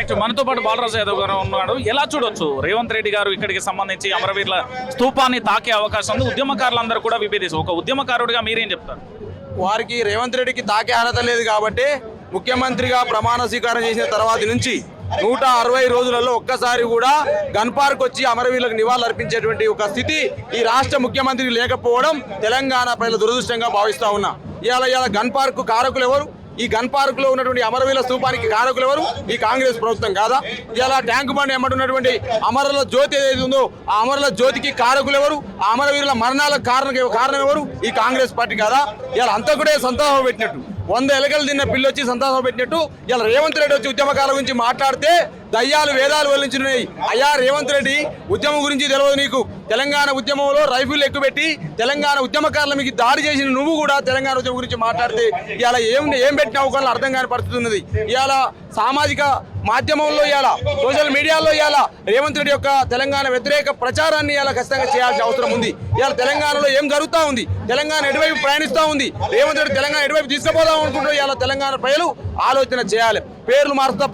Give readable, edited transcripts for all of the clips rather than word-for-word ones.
Right, మనతో పాటు బాలరాజు యాదవ్ గారు ఉన్నాడు. ఎలా చూడొచ్చు రేవంత్ రెడ్డి గారు ఇక్కడికి సంబంధించి అమరవీరుల స్తూపాన్ని తాకే అవకాశం ఉంది? ఉద్యమకారులందరూ కూడా విభేదిస్తారు. ఒక ఉద్యమకారుడిగా మీరేం చెప్తారు? వారికి రేవంత్ రెడ్డికి తాకే అర్హత లేదు కాబట్టి ముఖ్యమంత్రిగా ప్రమాణ స్వీకారం చేసిన తర్వాత నుంచి 160 రోజులలో ఒక్కసారి కూడా గన్ పార్క్ వచ్చి అమరవీరులకు నివాళులు అర్పించేటువంటి ఒక స్థితి ఈ రాష్ట్ర ముఖ్యమంత్రికి లేకపోవడం తెలంగాణ ప్రజల దురదృష్టంగా భావిస్తా ఉన్నా. ఇవాళ గన్ పార్క్ కారకులు ఎవరు? ఈ గన్ పార్క్ లో ఉన్నటువంటి అమరవీరుల స్తూపానికి కారకులు ఎవరు? ఈ కాంగ్రెస్ ప్రభుత్వం కాదా? ఇలా ట్యాంక్ బండ్ ఎమ్మటున్నటువంటి అమరుల జ్యోతి ఏదైతే ఉందో ఆ అమరుల జ్యోతికి కారకులు ఎవరు? ఆ అమరవీరుల మరణాలకు కారణం ఎవరు? ఈ కాంగ్రెస్ పార్టీ కాదా? ఇలా అంతా కూడా సంతాపం పెట్టినట్టు 100 ఎలకలు తిన్న పిల్లి వచ్చి సంతాపం పెట్టినట్టు ఇలా రేవంత్ రెడ్డి వచ్చి ఉద్యమకాల గురించి మాట్లాడితే దయ్యాలు వేదాలు వల్లించినాయి. అయ్యా రేవంత్ రెడ్డి, ఉద్యమం గురించి తెలియదు నీకు. తెలంగాణ ఉద్యమంలో రైఫిల్ ఎక్కుపెట్టి తెలంగాణ ఉద్యమకారుల మీకు దాడి చేసిన నువ్వు కూడా తెలంగాణ ఉద్యమం గురించి మాట్లాడితే ఇవాళ ఏం పెట్టినావు కానీ అర్థం కాని పరిస్థితి ఉన్నది. ఇవాళ సామాజిక మాధ్యమంలో ఇవాళ సోషల్ మీడియాలో ఇవాళ రేవంత్ రెడ్డి యొక్క తెలంగాణ వ్యతిరేక ప్రచారాన్ని ఇవాళ ఖచ్చితంగా చేయాల్సిన అవసరం ఉంది. ఇవాళ తెలంగాణలో ఏం జరుగుతూ ఉంది? తెలంగాణ ఎటువైపు ప్రయాణిస్తూ ఉంది? రేవంత్ రెడ్డి తెలంగాణ ఎటువైపు తీసుకుపోదాం అనుకుంటున్నారు? ఇవాళ తెలంగాణ ప్రజలు ఆలోచన చేయాలి. పేర్లు మారుస్తా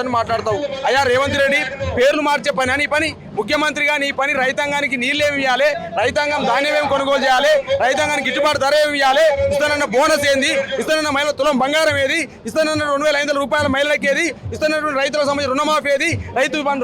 అని మాట్లాడతావు. అయ్యా రేవంత్ రెడ్డి, పేర్లు మార్చే పని అని పని ముఖ్యమంత్రిగా నీ పని రైతాంగానికి నీళ్ళేమి ఇవ్వాలి, రైతాంగం ధాన్యం ఏమి కొనుగోలు చేయాలి, రైతాంగానికి గిట్టుబాటు ధర ఏమి ఇవ్వాలి, ఇస్తానన్న బోనస్ ఏంది, ఇస్తానన్న మహిళ తులం బంగారం ఏది, ఇస్తానన్న 2500 రూపాయల మహిళలకి ఏది, ఇస్తానన్నటువంటి రైతులకు సంబంధించిన రుణమాఫీ ఏది,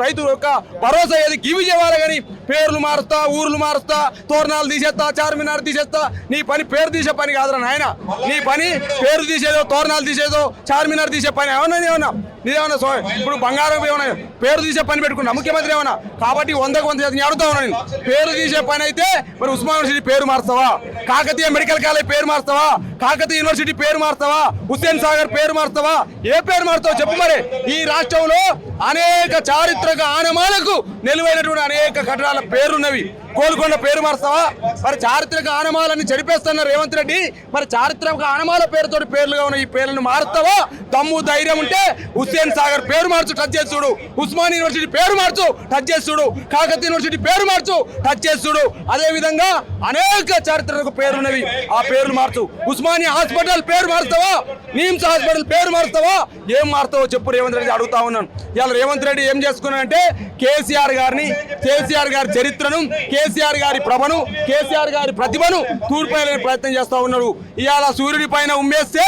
రైతు యొక్క భరోసా ఏది, గివి చేయాలి. కానీ పేర్లు మారుస్తా, ఊర్లు మారుస్తా, తోరణాలు తీసేస్తా, చార్మినార్ తీసేస్తా. నీ పని పేరు తీసే పని కాదురా నాయన. నీ పని పేరు తీసేదో, తోరణాలు తీసేదో, చార్మినార్ తీసే పని ఏమన్నా నీదేమన్నా ఇప్పుడు బంగారం ఏమన్నా పేరు తీసే పని పెట్టుకున్నా ముఖ్యమంత్రి ఏమన్నా? కాబట్టి 100% అడుగుతా ఉన్నా నేను. పేరు తీసే పని అయితే మరి ఉస్మాన్ యూనివర్సిటీ పేరు మారుస్తావా? కాకతీయ మెడికల్ కాలేజ్ పేరు మారుస్తావా? కాకతీయ యూనివర్సిటీ పేరు మారుస్తావా? హుస్సేన్ సాగర్ పేరు మారుస్తావా? ఏ పేరు మారుతావో చెప్పు. మరి ఈ రాష్ట్రంలో అనేక చారిత్రక ఆనమాలకు నిలువైనటువంటి అనేక కట్టడాల పేర్లున్నవి. కోల్కొండ పేరు మారుస్తావా? మరి చారిత్రక ఆనమాలని చెరిపేస్తున్న రేవంత్ రెడ్డి, మరి చారిత్రక ఆనమాల పేరుతో పేర్లుగా ఉన్న ఈ పేర్లను మారుస్తావా? దమ్ము ధైర్యం ఉంటే హుస్సేన్ సాగర్ పేరు మార్చు, టచ్ చేసి చూడు. ఉస్మాన్ యూనివర్సిటీ పేరు మార్చు, టచ్ చేసి చూడు. కాకతీయ యూనివర్సిటీ పేరు మార్చు, టచ్ చేసి చూడు. అదే విధంగా అనేక చారిత్రక పేర్లున్నవి, ఆ పేర్లు మార్చు. ఉస్మానియా హాస్పిటల్ పేరు మారుస్తావా? నిమ్స్ హాస్పిటల్ పేరు మారుస్తావా? ఏం మారుతావో చెప్పు రేవంత్ రెడ్డి అడుగుతా ఉన్నాను. ఇవాళ రేవంత్ రెడ్డి ఏం చేసుకున్నాడంటే కేసీఆర్ గారి చరిత్రను, కేసీఆర్ గారి ప్రభను, కేసీఆర్ గారి ప్రతిభను తూర్పేయాలనే ప్రయత్నం చేస్తా ఉన్నాడు. ఇవాళ సూర్యుడి పైన ఉమ్మేస్తే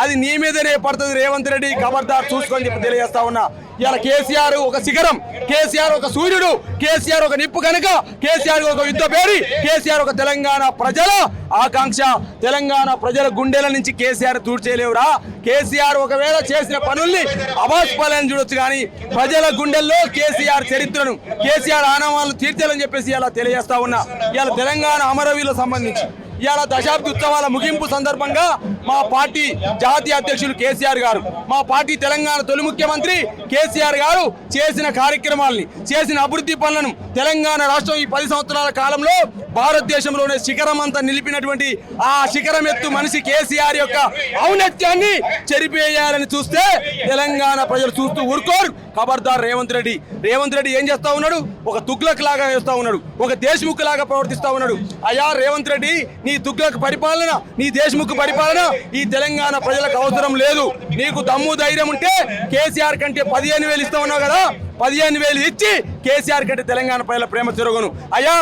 అది నీ మీదనే పడుతుంది రేవంత్ రెడ్డి, ఖబర్దార్ చూసుకొని చెప్పి తెలియజేస్తా ఉన్నా. ఇవాళ కేసీఆర్ ఒక శిఖరం, కేసీఆర్ ఒక సూర్యుడు, కేసీఆర్ ఒక నిప్పు కనుక, కేసీఆర్ ఒక యుద్ధ పేరి, కేసీఆర్ ఒక తెలంగాణ ప్రజల ఆకాంక్ష. తెలంగాణ ప్రజల గుండెల నుంచి కేసీఆర్ తూడ్చేయలేవురా. కేసీఆర్ ఒకవేళ చేసిన పనుల్ని అవాస్పాలని చూడొచ్చు, కానీ ప్రజల గుండెల్లో కేసీఆర్ చరిత్రను, కేసీఆర్ ఆనవాళ్ళను తీర్చాలని చెప్పేసి ఇలా తెలియజేస్తా ఉన్నా. ఇవాళ తెలంగాణ అమరవీరులకు సంబంధించి ఇవాళ దశాబ్ది ఉత్సవాల ముగింపు సందర్భంగా మా పార్టీ జాతీయ అధ్యక్షులు కేసీఆర్ గారు, మా పార్టీ తెలంగాణ తొలి ముఖ్యమంత్రి కేసీఆర్ గారు చేసిన కార్యక్రమాలని, చేసిన అభివృద్ధి పనులను తెలంగాణ రాష్ట్రం ఈ 10 సంవత్సరాల కాలంలో భారతదేశంలోనే శిఖరం అంతా నిలిపినటువంటి ఆ శిఖరం ఎత్తు మనిషి కేసీఆర్ యొక్క ఔన్నత్యాన్ని చెరిపేయాలని చూస్తే తెలంగాణ ప్రజలు చూస్తూ ఊరుకోరు. ఖబర్దార్ రేవంత్ రెడ్డి. రేవంత్ రెడ్డి ఏం చేస్తా ఉన్నాడు? ఒక తుగ్లక్ లాగా చేస్తా ఉన్నాడు, ఒక దేశ్ముఖ్ లాగా ప్రవర్తిస్తా ఉన్నాడు. అయ్యా రేవంత్ రెడ్డి, నీ తుగ్లక్ పరిపాలన, నీ దేశ్ముఖ్ పరిపాలన ఈ తెలంగాణ ప్రజలకు అవసరం లేదు. నీకు దమ్ము ధైర్యం ఉంటే కేసీఆర్ కంటే 15,000 ఇస్తా ఉన్నావు కదా, 15,000 ఇచ్చి కేసీఆర్ కంటే తెలంగాణ ప్రజల ప్రేమ తిరగను. అయ్యా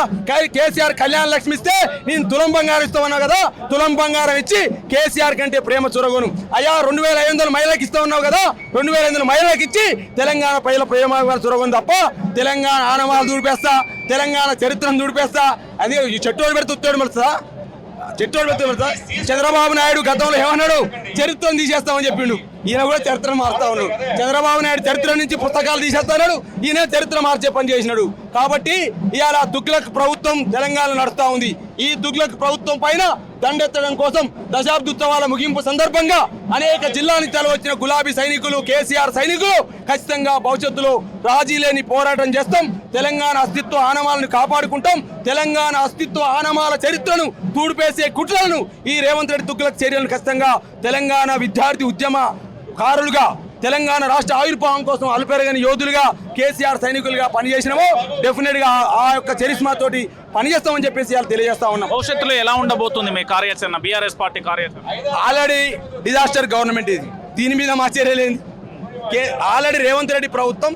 కేసీఆర్ కళ్యాణ లక్ష్మి ఇస్తే నేను తులం బంగారం ఇస్తా ఉన్నావు కదా, తులం బంగారం ఇచ్చి కేసీఆర్ కంటే ప్రేమ చురగను. అయ్యా 2,500 మహిళలకు ఇస్తా ఉన్నావు కదా, 2,500 మహిళలకు ఇచ్చి తెలంగాణ ప్రజల ప్రేమ చురగను తప్ప తెలంగాణ ఆనవాళ్ళు దూడిపేస్తా, తెలంగాణ చరిత్రను దూడిపేస్తా. అదే ఈ చెట్టోడు పెడితే ఉత్తోడు పెడతా, చెట్టోడు పెడతా. చంద్రబాబు నాయుడు గతంలో ఏమన్నాడు? చరిత్రను తీసేస్తామని చెప్పిండు. ఈయన కూడా చరిత్రను మారుతా ఉన్నాడు. చంద్రబాబు నాయుడు చరిత్ర నుంచి పుస్తకాలు తీసేస్తున్నాడు, ఈయన చరిత్ర మార్చే పని చేసినాడు. కాబట్టి ఇవాళ తుగ్లక్ ప్రభుత్వం తెలంగాణ నడుస్తా ఉంది. ఈ తుగ్లక్ ప్రభుత్వం పైన దండెత్తడం కోసం దశాబ్ది ఉత్సవాల ముగింపు సందర్భంగా అనేక జిల్లా నుంచి వచ్చిన గులాబీ సైనికులు, కేసీఆర్ సైనికులు ఖచ్చితంగా భవిష్యత్తులో రాజీ లేని పోరాటం చేస్తాం. తెలంగాణ అస్తిత్వ ఆనవాలను కాపాడుకుంటాం. తెలంగాణ అస్తిత్వ ఆనవాల చరిత్రను తూడిపేసే కుట్రలను ఈ రేవంత్ రెడ్డి తుగ్లక్ చర్యలను ఖచ్చితంగా తెలంగాణ విద్యార్థి ఉద్యమకారులుగా, తెలంగాణ రాష్ట్ర ఆవిర్భావం కోసం అల్పెరగని యోధులుగా, కేసీఆర్ సైనికులుగా పనిచేసినామో డెఫినెట్ గా ఆ యొక్క చరిస్మా తోటి పనిచేస్తామని చెప్పేసి తెలియజేస్తా ఉన్నాం. భవిష్యత్తులో ఎలా ఉండబోతుంది మీ కార్యాచరణ, బీఆర్ఎస్ పార్టీ కార్యాచరణ? ఆల్రెడీ డిజాస్టర్ గవర్నమెంట్ ఇది, దీని మీద మా చర్యలేంది. ఆల్రెడీ రేవంత్ రెడ్డి ప్రభుత్వం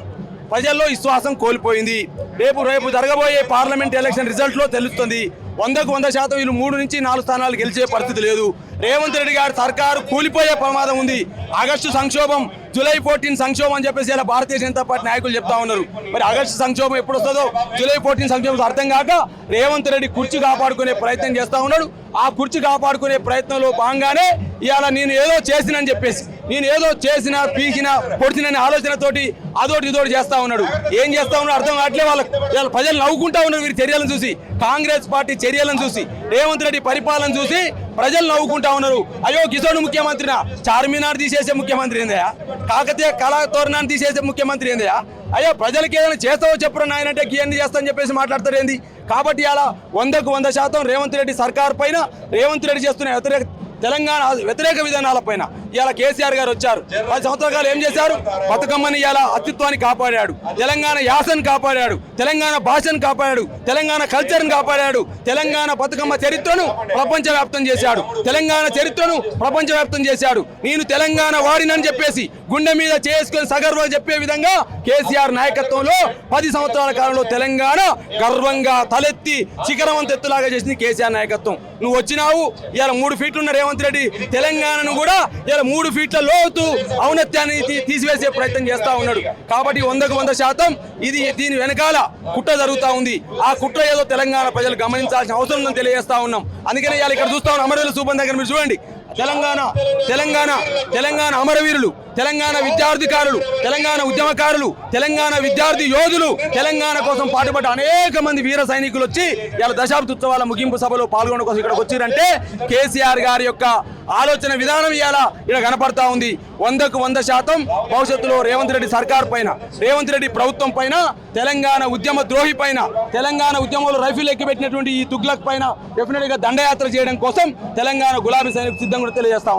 ప్రజల్లో విశ్వాసం కోల్పోయింది. రేపు జరగబోయే పార్లమెంట్ ఎలక్షన్ రిజల్ట్ లో తెలుస్తుంది. 100% వీళ్ళు 3 నుంచి 4 స్థానాలు గెలిచే పరిస్థితి లేదు. రేవంత్ రెడ్డి గారి సర్కారు కూలిపోయే ప్రమాదం ఉంది. ఆగస్టు సంక్షోభం, జూలై 14 సంక్షోభం అని చెప్పేసి ఇలా భారతీయ జనతా పార్టీ నాయకులు చెప్తా ఉన్నారు. మరి ఆగస్టు సంక్షోభం ఎప్పుడు వస్తుందో, జూలై 14 సంక్షోభం అర్థం కాక రేవంత్ రెడ్డి కుర్చీ కాపాడుకునే ప్రయత్నం చేస్తా ఉన్నాడు. ఆ కుర్చీ కాపాడుకునే ప్రయత్నంలో భాగంగానే ఇవాళ నేను ఏదో చేసినని చెప్పేసి, నేను ఏదో చేసిన పీకిన పొడిచినని ఆలోచనతోటి అదోటి ఇదోటి చేస్తా ఉన్నాడు. ఏం చేస్తా ఉన్నాడు అర్థం కావట్లే. వాళ్ళ ప్రజలు నవ్వుకుంటా ఉన్నారు వీరి చర్యలను చూసి, కాంగ్రెస్ పార్టీ చర్యలను చూసి, రేవంత్ రెడ్డి పరిపాలన చూసి ప్రజలు నవ్వుకుంటా ఉన్నారు. అయ్యో కిషోర్ ముఖ్యమంత్రినా, చార్మినార్ తీసేసే ముఖ్యమంత్రి ఏందయా, కాకతీయ కళాతోరణాన్ని తీసేసే ముఖ్యమంత్రి ఏందయా, అయ్యో ప్రజలకి ఏదైనా చేస్తావో చెప్పరు నాయనంటే గీయన్ని చేస్తానని చెప్పేసి మాట్లాడతారు ఏంది. కాబట్టి అలా 100% రేవంత్ రెడ్డి సర్కార్ పైన, రేవంత్ రెడ్డి చేస్తున్న తెలంగాణ వ్యతిరేక విధానాల పైన ఇవాళ కేసీఆర్ గారు వచ్చారు. 10 సంవత్సరాలు ఏం చేశారు? బతుకమ్మని ఇవాళ అస్తిత్వాన్ని కాపాడాడు, తెలంగాణ యాసను కాపాడాడు, తెలంగాణ భాషను కాపాడాడు, తెలంగాణ కల్చర్ని కాపాడాడు, తెలంగాణ బతుకమ్మ చరిత్రను ప్రపంచవ్యాప్తం చేశాడు, తెలంగాణ చరిత్రను ప్రపంచవ్యాప్తం చేశాడు. నేను తెలంగాణ వాడినని చెప్పేసి గుండె మీద చేసుకొని సగర్వంగా చెప్పే విధంగా కేసీఆర్ నాయకత్వంలో 10 సంవత్సరాల కాలంలో తెలంగాణ గర్వంగా తలెత్తి శిఖరవంతెత్తులాగా చేసింది కేసీఆర్ నాయకత్వం. నువ్వు వచ్చినావు, ఇవాళ 3 ఫీట్లు ఉన్న రేవంత్ రెడ్డి తెలంగాణను కూడా ఇలా 3 ఫీట్ల లోతు ఔన్నత్యాన్ని తీసివేసే ప్రయత్నం చేస్తా ఉన్నాడు. కాబట్టి 100% దీని వెనకాల కుట్ర జరుగుతా ఉంది. ఆ కుట్ర ఏదో తెలంగాణ ప్రజలు గమనించాల్సిన అవసరం ఉందని తెలియజేస్తా ఉన్నాం. అందుకనే ఇవాళ ఇక్కడ చూస్తా ఉన్నాం అమరవీరుల స్థూపం దగ్గర మీరు చూడండి. తెలంగాణ అమరవీరులు, తెలంగాణ విద్యార్థికారులు, తెలంగాణ ఉద్యమకారులు, తెలంగాణ విద్యార్థి యోధులు, తెలంగాణ కోసం పాటుపడ్డ అనేక మంది వీర సైనికులు వచ్చి ఇలా దశాబ్ద ఉత్సవాల ముగింపు సభలో పాల్గొనడం కోసం ఇక్కడికి వచ్చిరంటే కేసీఆర్ గారి యొక్క ఆలోచన విధానం ఇవాళ ఇక్కడ కనపడతా ఉంది. 100% భవిష్యత్తులో రేవంత్ రెడ్డి సర్కార్ పైన, రేవంత్ రెడ్డి ప్రభుత్వం పైన, తెలంగాణ ఉద్యమ ద్రోహి పైన, తెలంగాణ ఉద్యమంలో రైఫిల్ ఎక్కిపెట్టినటువంటి ఈ తుగ్లక్ పైన డెఫినెట్ గా దండయాత్ర చేయడం కోసం తెలంగాణ గులాబీ సైనికులు సిద్ధంగా తెలియజేస్తా ఉన్నారు.